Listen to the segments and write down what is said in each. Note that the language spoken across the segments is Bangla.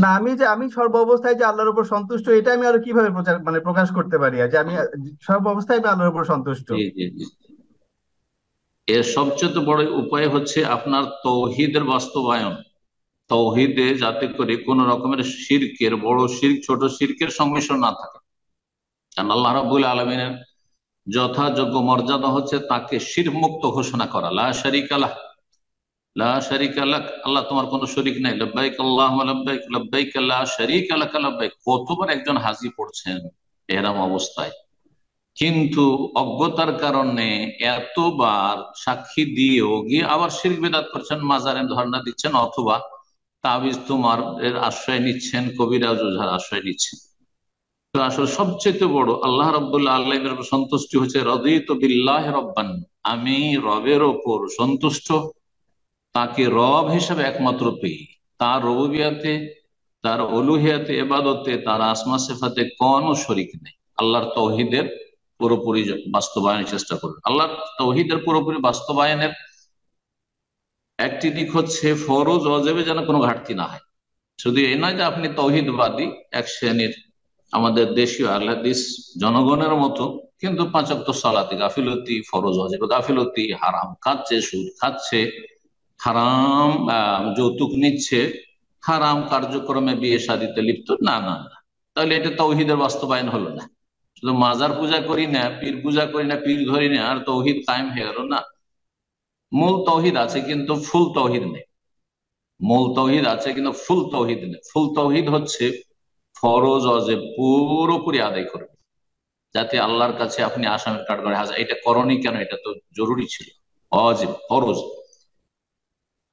না, আমি সর্ব অবস্থায় যে আল্লাহর উপর সন্তুষ্ট, এটা আমি আরো কিভাবে প্রকাশ করতে পারি যে আমি সর্ব অবস্থায় আমি আল্লাহর উপর সন্তুষ্ট? জি জি জি। এর সবচেয়ে বড় উপায় হচ্ছে আপনার তৌহিদের বাস্তবায়ন। তৌহিদে যাতে করে কোন রকমের শিরকের, বড় শিরক ছোট শিরকের সংমিশ্রণ না থাকে। কারণ আল্লাহ রাব্বুল আলামিনের যথাযোগ্য মর্যাদা হচ্ছে তাকে শিরক মুক্ত ঘোষণা করা, লা শারিকা লাহ, লা শারিকা লাক, আল্লাহ তোমার কোনো শরিক নাই, লব্বাইক আল্লাহুম্মা লব্বাইক, লব্বাইক লা শারিকা লাক লব্বাইক। কতবার একজন হাজী পড়ছেন এহরাম অবস্থায়, কিন্তু অজ্ঞতার কারণে এতবার সাক্ষী দিয়েও গিয়ে আবার শিরক বিদআত করছেন, মাজারে ধর্ণা দিচ্ছেন, অথবা তাবিজ তোমার এর আশ্রয় নিচ্ছেন, কবিরাজ ওঝার আশ্রয় নিচ্ছেন। তো আসলে সবচেয়ে বড় আল্লাহ রাব্বুল আলামিনের উপর সন্তুষ্টি হচ্ছে রাদিতু বিল্লাহি রাব্বান, আমি রবের ওপর সন্তুষ্ট, তাকে রব হিসেবে একমাত্র পেয়ে, তার রবুবিয়াতে, তার উলুহিয়াতে, ইবাদতে, তার আসমা সিফাতে কোনো শরিক নেই। আল্লাহর তৌহিদের পুরোপুরি বাস্তবায়নের চেষ্টা করবে। আল্লাহর তৌহিদের পুরোপুরি বাস্তবায়নের একটি দিক হচ্ছে ফরজ ওয়াজিবে যেন কোনো ঘাটতি না হয়। শুধু এই নয় যে আপনি তৌহিদবাদী এক শ্রেণীর আমাদের দেশীয় আহলে হাদিস জনগণের মতো, কিন্তু পাঁচ ওয়াক্ত সালাতে গাফিলতি, ফরজ ওয়াজিবে গাফিলতি, হারাম খাচ্ছে, সুদ খাচ্ছে, হারাম যৌতুক নিচ্ছে, হারাম কার্যক্রমে বিয়ে শাদীতে লিপ্ত, না না না, তাহলে এটা তৌহিদের বাস্তবায়ন হলো না। শুধু মাজার পূজা করি না, পীর পূজা করি না, পীর ধরি না, আর তৌহিদ কায়েম হয়ে গেল না। মূল তৌহিদ আছে কিন্তু ফুল তৌহিদ নেই। মূল তৌহিদ আছে কিন্তু ফুল তৌহিদ নেই। ফুল তৌহিদ হচ্ছে ফরজ অজেব পুরোপুরি আদায় করবে, যাতে আল্লাহর কাছে আপনি আসামের কাঠগড়ায় হাজার, এটা করণীয় কেন, এটা তো জরুরি ছিল, অজেব ফরজ।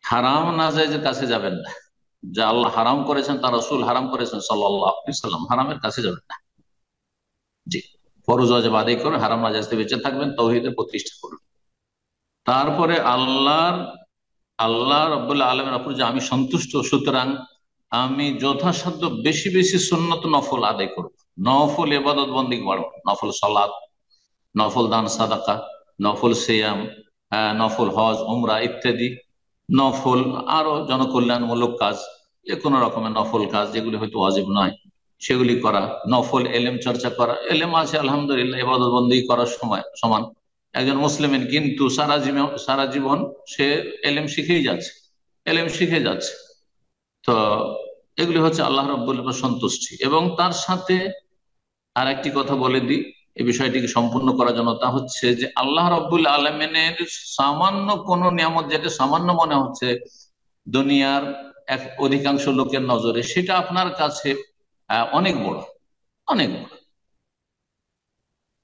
হারাম নাজায়েজের কাছে যাবেন না, যা আল্লাহ হারাম করেছেন, তার রাসূল হারাম করেছেন সাল্লাল্লাহু আলাইহি সাল্লাম, হারামের কাছে যাবেন না। জি, ফরজ ওয়াজিব আদায় করে হারাম নাজায়েজ থেকে বেঁচে থাকবেন, তৌহিদের প্রতিষ্ঠা করবেন। তারপরে আল্লাহ রাব্বুল আলামিনের উপর যে আমি সন্তুষ্ট, সুতরাং আমি যথাসাধ্য বেশি বেশি সুন্নত নফল আদায় করব, নফল ইবাদত বন্দেগী বাড়াবো, নফল সালাত, নফল দান সাদাকা, নফল সিয়াম, নফল হজ উমরা ইত্যাদি, নফল আরো জনকল্যাণমূলক কাজ, যে কোনো রকমের নফল কাজ যেগুলি হয়তো ওয়াজিব নয় সেগুলি করা, নফল এলেম চর্চা করা। এলেম আছে আলহামদুলিল্লাহ, ইবাদত বন্দেগী করার সময় সমান একজন মুসলিমের, কিন্তু সারা জীবন সে এলেম শিখেই যাচ্ছে, এলেম শিখে যাচ্ছে। তো এগুলি হচ্ছে আল্লাহ রাব্বুল আলামিনের সন্তুষ্টি। এবং তার সাথে আর একটি কথা বলে দিই এই বিষয়টিকে সম্পূর্ণ করার জন্য, তা হচ্ছে যে আল্লাহ রাব্বুল আলামিনের সামান্য কোন নিয়ামত, যেটা সামান্য মনে হচ্ছে দুনিয়ার এক অধিকাংশ লোকের নজরে, সেটা আপনার কাছে অনেক বড়, অনেক বড়।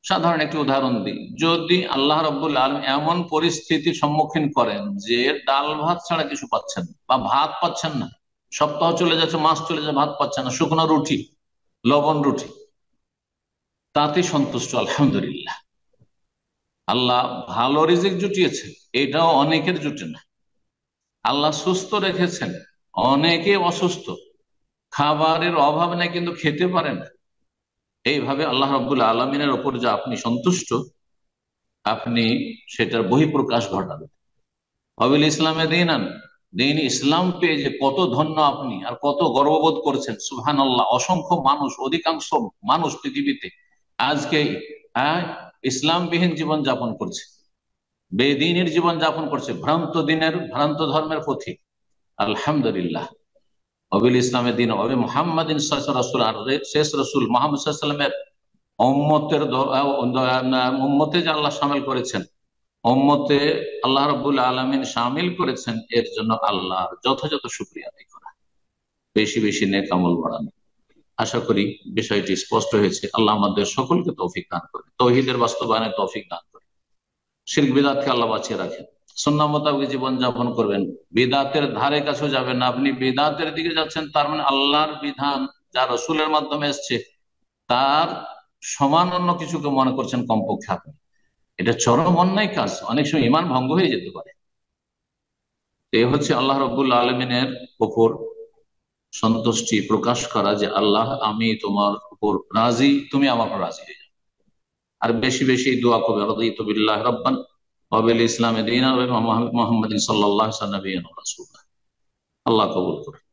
সাধারণ একটি উদাহরণ দিই, যদি আল্লাহ রাব্বুল আলামিন এমন পরিস্থিতির সম্মুখীন করেন যে ডাল ভাত ছাড়া কিছু পাচ্ছেন না, বা ভাত পাচ্ছেন না, সপ্তাহ চলে যাচ্ছে, মাস চলে যাচ্ছে, ভাত পাচ্ছেন না, শুকনো রুটি, লবণ রুটি, তাতে সন্তুষ্ট আলহামদুলিল্লাহ। আল্লাহ ভালো রিজিক জুটিয়েছেন, এটাও অনেকের জুটে না। আল্লাহ সুস্থ রেখেছেন, অনেকে অসুস্থ, খাবারের অভাব নেই কিন্তু খেতে পারে না। এইভাবে আল্লাহ রাব্বুল আলামিনের ওপর যে আপনি সন্তুষ্ট, আপনি সেটার বহিঃপ্রকাশ ঘটাবেন। অবিল ইসলামে দিনান, দিন ইসলাম পেয়ে যে কত ধন্য আপনি, আর কত গর্ববোধ করছেন, সুবহানাল্লাহ। অসংখ্য মানুষ, অধিকাংশ মানুষ পৃথিবীতে আজকে হ্যাঁ ইসলামবিহীন জীবন যাপন করছে, বেদিনের জীবন যাপন করছে, ভ্রান্ত দিনের, ভ্রান্ত ধর্মের পথিক। আলহামদুলিল্লাহ, অবিল ইসলামে দিন অবি মুহাম্মাদিন রাসূল, আর শেষ রসুল মুহাম্মদ সাল্লাল্লাহু আলাইহি ওয়াসাল্লামের উম্মতে যে আল্লাহ শামিল করেছেন, উম্মতে আল্লাহ রাব্বুল আলামিন শামিল করেছেন, এর জন্য আল্লাহর যথাযথ শুকরিয়া আদায় করা, বেশি বেশি নেক আমল বাড়ানো। আশা করি বিষয়টি স্পষ্ট হয়েছে। আল্লাহ আমাদের সকলকে তৌফিক দান করে, তৌহিদের বাস্তবায়নে তৌফিক দান করে, শিরক বিদআতকে আল্লাহ বাঁচিয়ে রাখেন, সুন্নাহ মোতাবেক জীবন যাপন করবেন, বিদআতের ধারে কাছেও যাবেন না। আপনি বিদআতের দিকে যাচ্ছেন, তার মানে আল্লাহর বিধান যা রসুলের মাধ্যমে এসছে তার সমান অন্য কিছুকে মনে করছেন কমপক্ষে আপনি, এটা চরম অন্যায় কাজ, অনেক সময় ইমান ভঙ্গ হয়ে যেতে পারে। এ হচ্ছে আল্লাহ রাব্বুল আলামিনের উপর সন্তুষ্টি প্রকাশ করা, যে আল্লাহ আমি তোমার উপর রাজি, তুমি আমার উপর রাজি হয়ে যাও। আর বেশি বেশি দোয়া করবে, রাদিতু বিল্লাহি রাব্বান ওয়া বিল ইসলামি দীনান ওয়া মুহাম্মাদিন সাল্লাল্লাহু আলাইহি ওয়া সাল্লাম নবিয়্যান ওয়া রাসূলা। আল্লাহ কবুল করুন।